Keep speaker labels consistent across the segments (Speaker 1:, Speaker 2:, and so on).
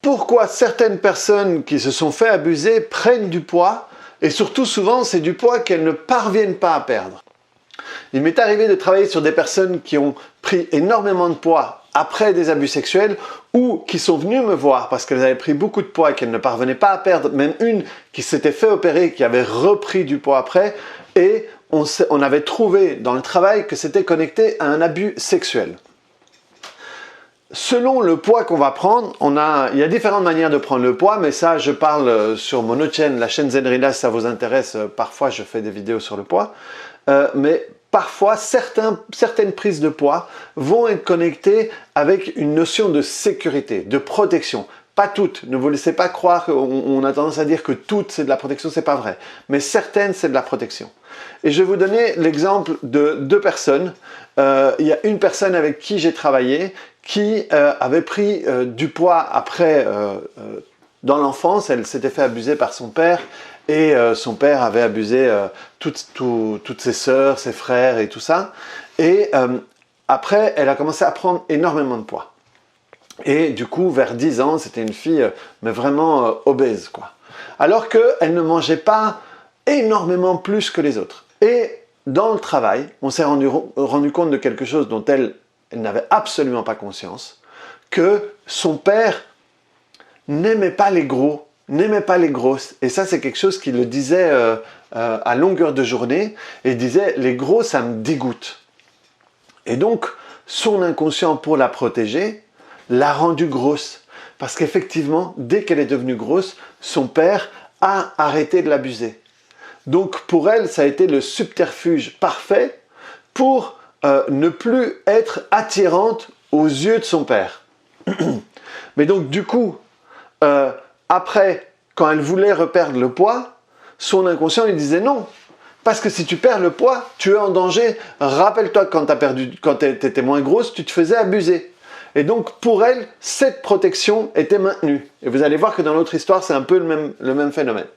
Speaker 1: pourquoi certaines personnes qui se sont fait abuser prennent du poids et surtout souvent c'est du poids qu'elles ne parviennent pas à perdre. Il m'est arrivé de travailler sur des personnes qui ont pris énormément de poids après des abus sexuels ou qui sont venues me voir parce qu'elles avaient pris beaucoup de poids et qu'elles ne parvenaient pas à perdre, même une qui s'était fait opérer, qui avait repris du poids après et on avait trouvé dans le travail que c'était connecté à un abus sexuel. Selon le poids qu'on va prendre, il y a différentes manières de prendre le poids, mais ça je parle sur mon autre chaîne, la chaîne Zenrila, si ça vous intéresse, parfois je fais des vidéos sur le poids, mais parfois certaines prises de poids vont être connectées avec une notion de sécurité, de protection. Pas toutes, ne vous laissez pas croire qu'on a tendance à dire que toutes c'est de la protection, c'est pas vrai, mais certaines c'est de la protection. Et je vais vous donner l'exemple de deux personnes. Il y a une personne avec qui j'ai travaillé qui avait pris du poids après, dans l'enfance, elle s'était fait abuser par son père et son père avait abusé toutes ses sœurs, ses frères et tout ça. Et après, elle a commencé à prendre énormément de poids. Et du coup, vers 10 ans, c'était une fille mais vraiment obèse, quoi. Alors qu'elle ne mangeait pas énormément plus que les autres. Et dans le travail, on s'est rendu compte de quelque chose dont elle n'avait absolument pas conscience, que son père n'aimait pas les gros, n'aimait pas les grosses. Et ça, c'est quelque chose qu'il le disait à longueur de journée. Et il disait, les gros, ça me dégoûte. Et donc, son inconscient, pour la protéger, l'a rendue grosse. Parce qu'effectivement, dès qu'elle est devenue grosse, son père a arrêté de l'abuser. Donc, pour elle, ça a été le subterfuge parfait pour ne plus être attirante aux yeux de son père. Mais donc du coup, après, quand elle voulait reperdre le poids, son inconscient lui disait non. Parce que si tu perds le poids, tu es en danger. Rappelle-toi quand tu étais moins grosse, tu te faisais abuser. Et donc pour elle, cette protection était maintenue. Et vous allez voir que dans l'autre histoire, c'est un peu le même phénomène.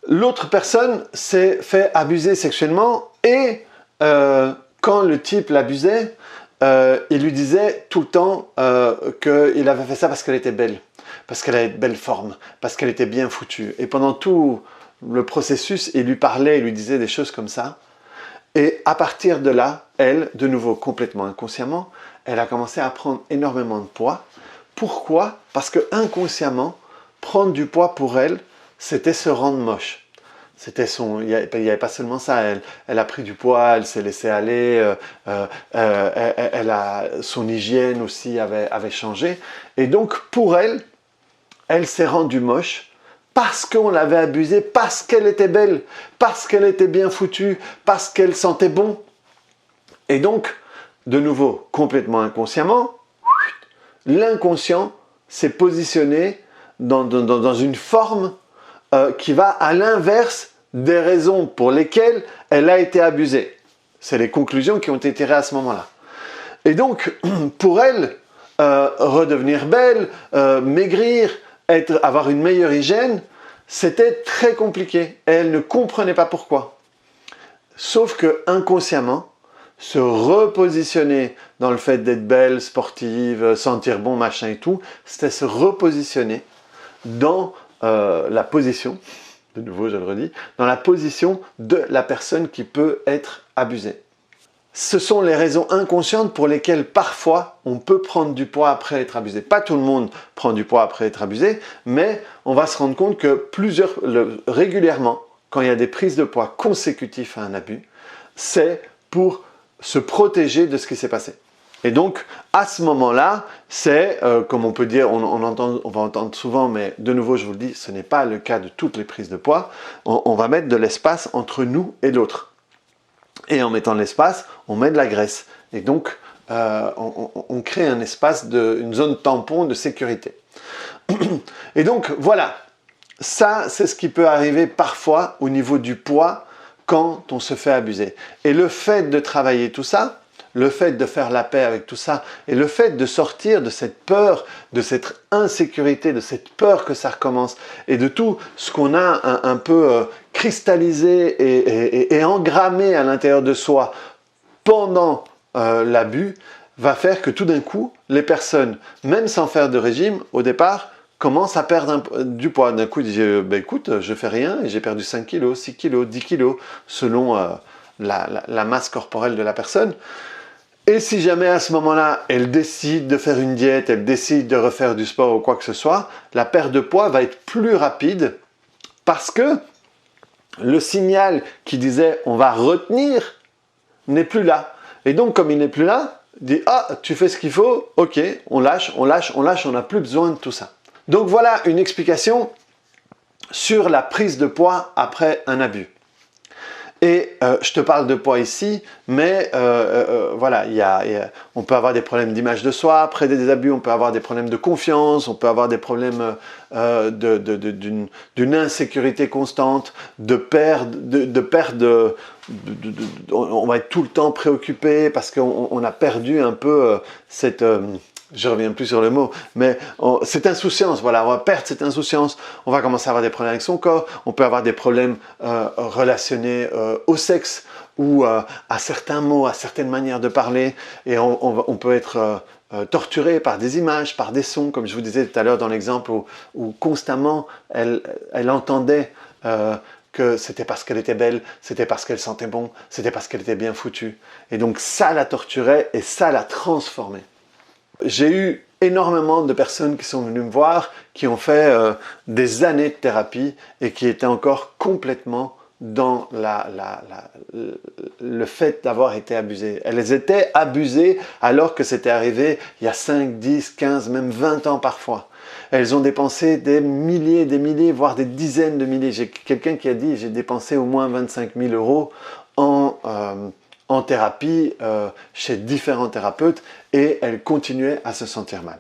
Speaker 1: L'autre personne s'est fait abuser sexuellement et quand le type l'abusait, il lui disait tout le temps qu'il avait fait ça parce qu'elle était belle, parce qu'elle avait de belles formes, parce qu'elle était bien foutue. Et pendant tout le processus, il lui parlait, il lui disait des choses comme ça. Et à partir de là, elle, de nouveau complètement inconsciemment, elle a commencé à prendre énormément de poids. Pourquoi? Parce que inconsciemment, prendre du poids pour elle, c'était se rendre moche. Il n'y avait pas seulement ça, elle a pris du poids, elle s'est laissée aller, son hygiène aussi avait changé. Et donc pour elle, elle s'est rendue moche parce qu'on l'avait abusée, parce qu'elle était belle, parce qu'elle était bien foutue, parce qu'elle sentait bon. Et donc, de nouveau, complètement inconsciemment, l'inconscient s'est positionné dans une forme qui va à l'inverse des raisons pour lesquelles elle a été abusée. C'est les conclusions qui ont été tirées à ce moment-là. Et donc, pour elle, redevenir belle, maigrir, avoir une meilleure hygiène, c'était très compliqué. Et elle ne comprenait pas pourquoi. Sauf que inconsciemment, se repositionner dans le fait d'être belle, sportive, sentir bon, machin et tout, c'était se repositionner dans la position, de nouveau je le redis, dans la position de la personne qui peut être abusée. Ce sont les raisons inconscientes pour lesquelles parfois on peut prendre du poids après être abusé. Pas tout le monde prend du poids après être abusé, mais on va se rendre compte que régulièrement, quand il y a des prises de poids consécutives à un abus, c'est pour se protéger de ce qui s'est passé. Et donc, à ce moment-là, c'est, comme on peut dire, on va entendre souvent, mais de nouveau, je vous le dis, ce n'est pas le cas de toutes les prises de poids. On va mettre de l'espace entre nous et l'autre. Et en mettant de l'espace, on met de la graisse. Et donc, on crée un espace, une zone tampon de sécurité. Et donc, voilà. Ça, c'est ce qui peut arriver parfois au niveau du poids quand on se fait abuser. Et le fait de travailler tout ça, le fait de faire la paix avec tout ça et le fait de sortir de cette peur, de cette insécurité, de cette peur que ça recommence et de tout ce qu'on a un peu cristallisé et engrammé à l'intérieur de soi pendant l'abus, va faire que tout d'un coup, les personnes, même sans faire de régime, au départ, commencent à perdre du poids. D'un coup, ils disent, ben écoute, je fais rien et j'ai perdu 5 kg, 6 kg, 10 kg, selon la masse corporelle de la personne. Et si jamais à ce moment-là, elle décide de faire une diète, elle décide de refaire du sport ou quoi que ce soit, la perte de poids va être plus rapide parce que le signal qui disait on va retenir n'est plus là. Et donc comme il n'est plus là, il dit ah tu fais ce qu'il faut, ok, on lâche, on lâche, on lâche, on n'a plus besoin de tout ça. Donc voilà une explication sur la prise de poids après un abus. Et je te parle de poids ici, mais voilà, on peut avoir des problèmes d'image de soi après des abus, on peut avoir des problèmes de confiance, on peut avoir des problèmes d'une insécurité constante, on va être tout le temps préoccupé parce qu'on a perdu un peu cette... je ne reviens plus sur le mot, mais cette insouciance, voilà, on va perdre cette insouciance, on va commencer à avoir des problèmes avec son corps, on peut avoir des problèmes relationnés au sexe ou à certains mots, à certaines manières de parler, et on peut être torturé par des images, par des sons, comme je vous disais tout à l'heure dans l'exemple où constamment elle entendait que c'était parce qu'elle était belle, c'était parce qu'elle sentait bon, c'était parce qu'elle était bien foutue. Et donc ça la torturait et ça la transformait. J'ai eu énormément de personnes qui sont venues me voir, qui ont fait des années de thérapie et qui étaient encore complètement dans le fait d'avoir été abusées. Elles étaient abusées alors que c'était arrivé il y a 5, 10, 15, même 20 ans parfois. Elles ont dépensé des milliers, voire des dizaines de milliers. J'ai quelqu'un qui a dit j'ai dépensé au moins 25 000 € en thérapie chez différents thérapeutes et elle continuait à se sentir mal.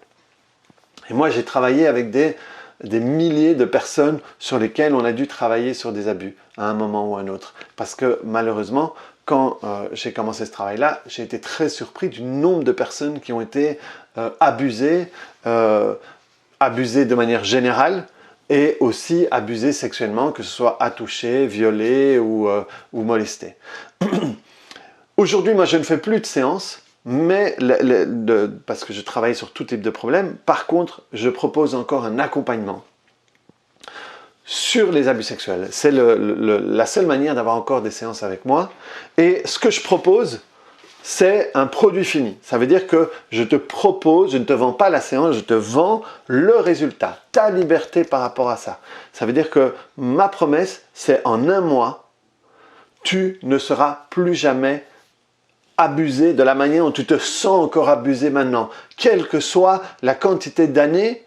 Speaker 1: Et moi, j'ai travaillé avec des milliers de personnes sur lesquelles on a dû travailler sur des abus à un moment ou à un autre. Parce que malheureusement, quand j'ai commencé ce travail-là, j'ai été très surpris du nombre de personnes qui ont été abusées de manière générale et aussi abusées sexuellement, que ce soit attouchées, violées ou molestées. Aujourd'hui, moi, je ne fais plus de séances, mais parce que je travaille sur tout type de problème. Par contre, je propose encore un accompagnement sur les abus sexuels. C'est la seule manière d'avoir encore des séances avec moi. Et ce que je propose, c'est un produit fini. Ça veut dire que je te propose, je ne te vends pas la séance, je te vends le résultat, ta liberté par rapport à ça. Ça veut dire que ma promesse, c'est en un mois, tu ne seras plus jamais abusé de la manière dont tu te sens encore abusé maintenant, quelle que soit la quantité d'années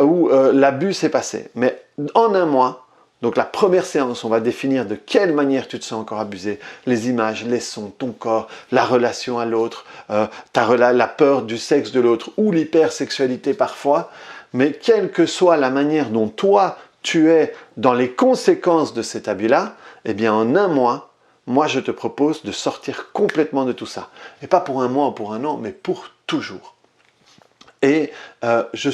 Speaker 1: où l'abus s'est passé. Mais en un mois, donc la première séance, on va définir de quelle manière tu te sens encore abusé, les images, les sons, ton corps, la relation à l'autre, la peur du sexe de l'autre ou l'hypersexualité parfois, mais quelle que soit la manière dont toi tu es dans les conséquences de cet abus-là, eh bien en un mois, moi, je te propose de sortir complètement de tout ça. Et pas pour un mois ou pour un an, mais pour toujours. Et je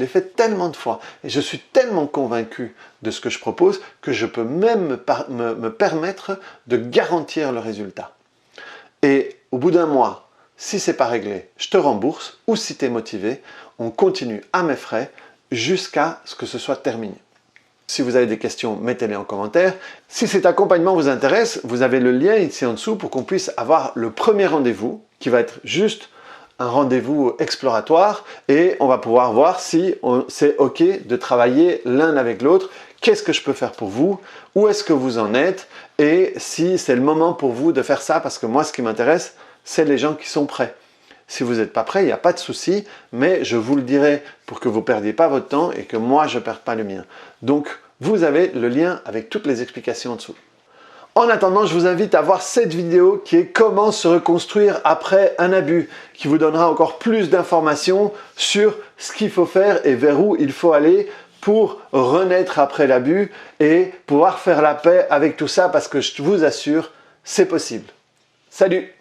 Speaker 1: l'ai fait tellement de fois, et je suis tellement convaincu de ce que je propose, que je peux même me permettre de garantir le résultat. Et au bout d'un mois, si ce n'est pas réglé, je te rembourse, ou si tu es motivé, on continue à mes frais jusqu'à ce que ce soit terminé. Si vous avez des questions, mettez-les en commentaire. Si cet accompagnement vous intéresse, vous avez le lien ici en dessous pour qu'on puisse avoir le premier rendez-vous, qui va être juste un rendez-vous exploratoire, et on va pouvoir voir si c'est OK de travailler l'un avec l'autre. Qu'est-ce que je peux faire pour vous? Où est-ce que vous en êtes? Et si c'est le moment pour vous de faire ça, parce que moi, ce qui m'intéresse, c'est les gens qui sont prêts. Si vous n'êtes pas prêt, il n'y a pas de souci, mais je vous le dirai pour que vous ne perdiez pas votre temps et que moi, je ne perde pas le mien. Donc, vous avez le lien avec toutes les explications en dessous. En attendant, je vous invite à voir cette vidéo qui est comment se reconstruire après un abus, qui vous donnera encore plus d'informations sur ce qu'il faut faire et vers où il faut aller pour renaître après l'abus et pouvoir faire la paix avec tout ça, parce que je vous assure, c'est possible. Salut!